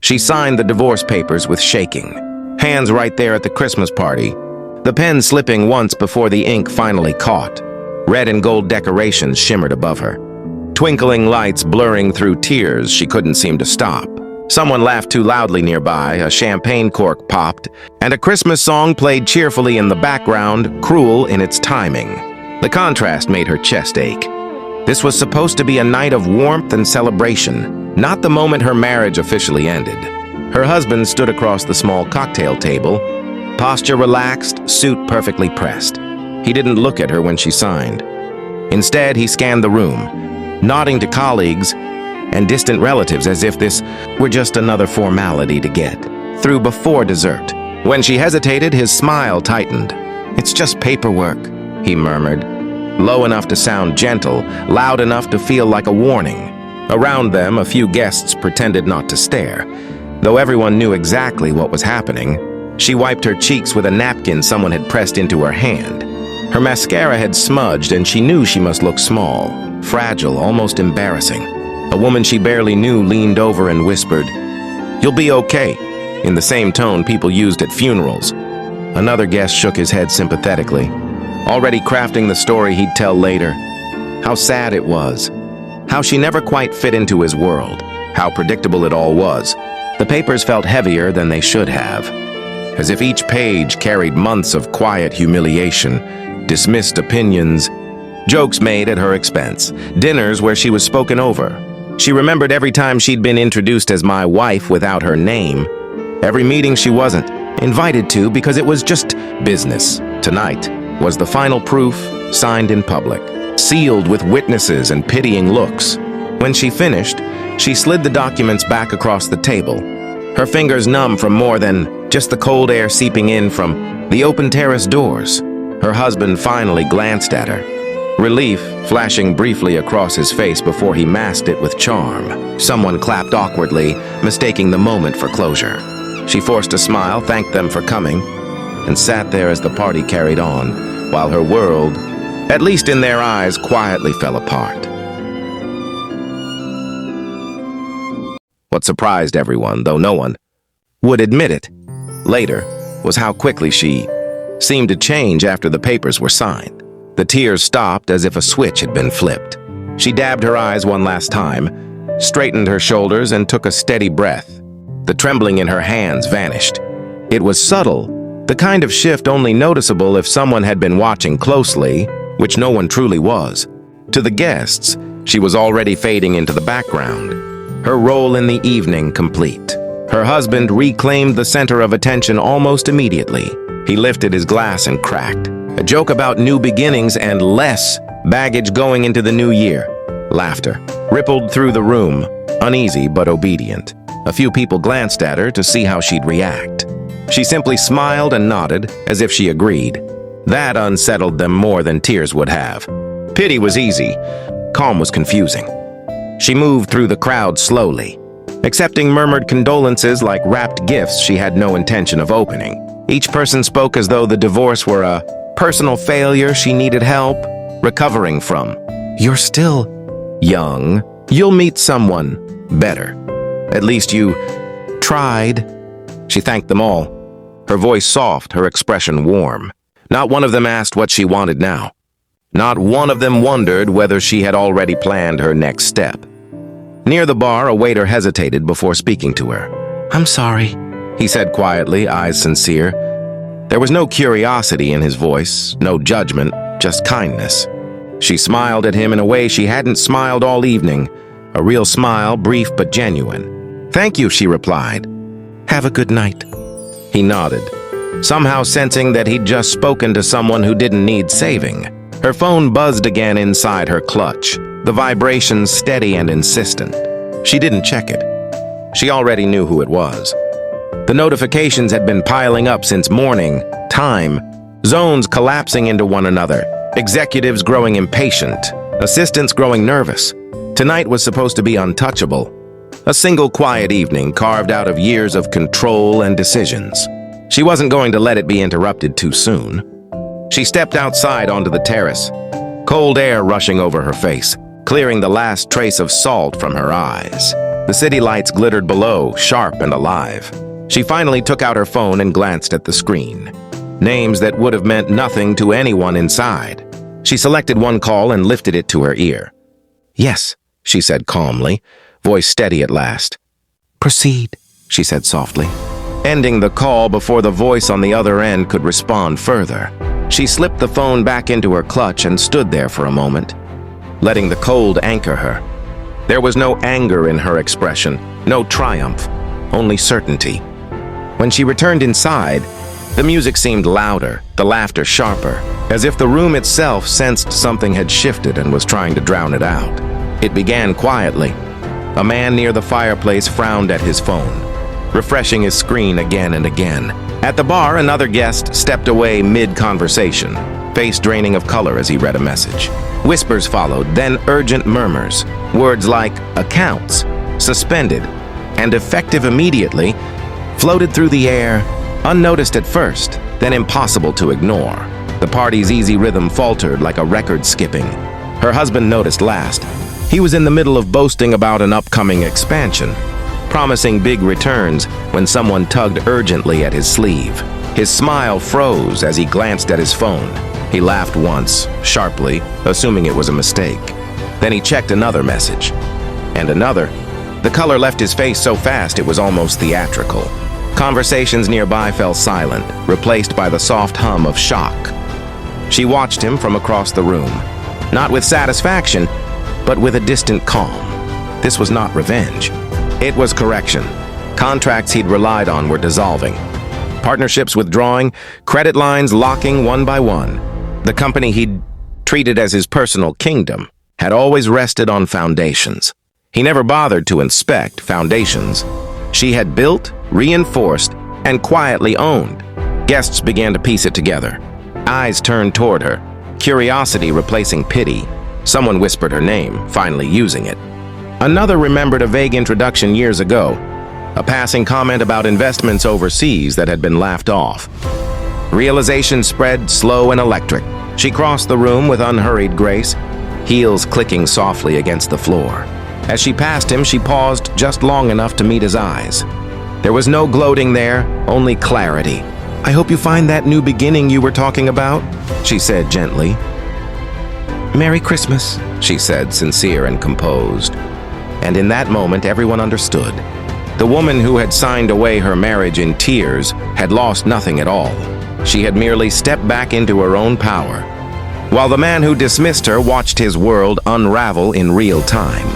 She signed the divorce papers with shaking, hands right there at the Christmas party, the pen slipping once before the ink finally caught. Red and gold decorations shimmered above her, twinkling lights blurring through tears she couldn't seem to stop. Someone laughed too loudly nearby, a champagne cork popped, and a Christmas song played cheerfully in the background, cruel in its timing. The contrast made her chest ache. This was supposed to be a night of warmth and celebration, not the moment her marriage officially ended. Her husband stood across the small cocktail table, posture relaxed, suit perfectly pressed. He didn't look at her when she signed. Instead, he scanned the room, nodding to colleagues and distant relatives as if this were just another formality to get through before dessert. When she hesitated, his smile tightened. "It's just paperwork," he murmured, low enough to sound gentle, loud enough to feel like a warning. Around them, a few guests pretended not to stare. Though everyone knew exactly what was happening, she wiped her cheeks with a napkin someone had pressed into her hand. Her mascara had smudged, and she knew she must look small, fragile, almost embarrassing. A woman she barely knew leaned over and whispered, "You'll be okay," in the same tone people used at funerals. Another guest shook his head sympathetically, already crafting the story he'd tell later. How sad it was. How she never quite fit into his world. How predictable it all was. The papers felt heavier than they should have, as if each page carried months of quiet humiliation, dismissed opinions, jokes made at her expense, dinners where she was spoken over. She remembered every time she'd been introduced as my wife without her name, every meeting she wasn't invited to because it was just business. Tonight was the final proof, signed in public, sealed with witnesses and pitying looks. When she finished, she slid the documents back across the table, her fingers numb from more than just the cold air seeping in from the open terrace doors. Her husband finally glanced at her, relief flashing briefly across his face before he masked it with charm. Someone clapped awkwardly, mistaking the moment for closure. She forced a smile, thanked them for coming, and sat there as the party carried on, while her world, at least in their eyes, quietly fell apart. What surprised everyone, though no one would admit it later, was how quickly she seemed to change after the papers were signed. The tears stopped as if a switch had been flipped. She dabbed her eyes one last time, straightened her shoulders, and took a steady breath. The trembling in her hands vanished. It was subtle, the kind of shift only noticeable if someone had been watching closely, which no one truly was. To the guests, she was already fading into the background, her role in the evening complete. Her husband reclaimed the center of attention almost immediately. He lifted his glass and cracked. A joke about new beginnings and less baggage going into the new year. Laughter rippled through the room, uneasy but obedient. A few people glanced at her to see how she'd react. She simply smiled and nodded, as if she agreed. That unsettled them more than tears would have. Pity was easy. Calm was confusing. She moved through the crowd slowly, accepting murmured condolences like wrapped gifts she had no intention of opening. Each person spoke as though the divorce were a personal failure she needed help recovering from. "You're still young. You'll meet someone better. At least you tried." She thanked them all, her voice soft, her expression warm. Not one of them asked what she wanted now. Not one of them wondered whether she had already planned her next step. Near the bar, a waiter hesitated before speaking to her. "I'm sorry," he said quietly, eyes sincere. There was no curiosity in his voice, no judgment, just kindness. She smiled at him in a way she hadn't smiled all evening, a real smile, brief but genuine. "Thank you," she replied. "Have a good night." He nodded, somehow sensing that he'd just spoken to someone who didn't need saving. Her phone buzzed again inside her clutch, the vibrations steady and insistent. She didn't check it. She already knew who it was. The notifications had been piling up since morning, time, zones collapsing into one another, executives growing impatient, assistants growing nervous. Tonight was supposed to be untouchable, a single quiet evening carved out of years of control and decisions. She wasn't going to let it be interrupted too soon. She stepped outside onto the terrace, cold air rushing over her face, clearing the last trace of salt from her eyes. The city lights glittered below, sharp and alive. She finally took out her phone and glanced at the screen. Names that would have meant nothing to anyone inside. She selected one call and lifted it to her ear. "Yes," she said calmly, voice steady at last. "Proceed," she said softly, ending the call before the voice on the other end could respond further. She slipped the phone back into her clutch and stood there for a moment, letting the cold anchor her. There was no anger in her expression, no triumph, only certainty. When she returned inside, the music seemed louder, the laughter sharper, as if the room itself sensed something had shifted and was trying to drown it out. It began quietly. A man near the fireplace frowned at his phone, refreshing his screen again and again. At the bar, another guest stepped away mid-conversation, face draining of color as he read a message. Whispers followed, then urgent murmurs. Words like accounts, suspended, and effective immediately floated through the air, unnoticed at first, then impossible to ignore. The party's easy rhythm faltered like a record skipping. Her husband noticed last. He was in the middle of boasting about an upcoming expansion, promising big returns when someone tugged urgently at his sleeve. His smile froze as he glanced at his phone. He laughed once, sharply, assuming it was a mistake. Then he checked another message. And another. The color left his face so fast it was almost theatrical. Conversations nearby fell silent, replaced by the soft hum of shock. She watched him from across the room, not with satisfaction, but with a distant calm. This was not revenge. It was correction. Contracts he'd relied on were dissolving. Partnerships withdrawing, credit lines locking one by one. The company he'd treated as his personal kingdom had always rested on foundations. He never bothered to inspect foundations. She had built, reinforced, and quietly owned. Guests began to piece it together. Eyes turned toward her, curiosity replacing pity. Someone whispered her name, finally using it. Another remembered a vague introduction years ago, a passing comment about investments overseas that had been laughed off. Realization spread slow and electric. She crossed the room with unhurried grace, heels clicking softly against the floor. As she passed him, she paused just long enough to meet his eyes. There was no gloating there, only clarity. "I hope you find that new beginning you were talking about," she said gently. "Merry Christmas," she said, sincere and composed. And in that moment, everyone understood. The woman who had signed away her marriage in tears had lost nothing at all. She had merely stepped back into her own power, while the man who dismissed her watched his world unravel in real time.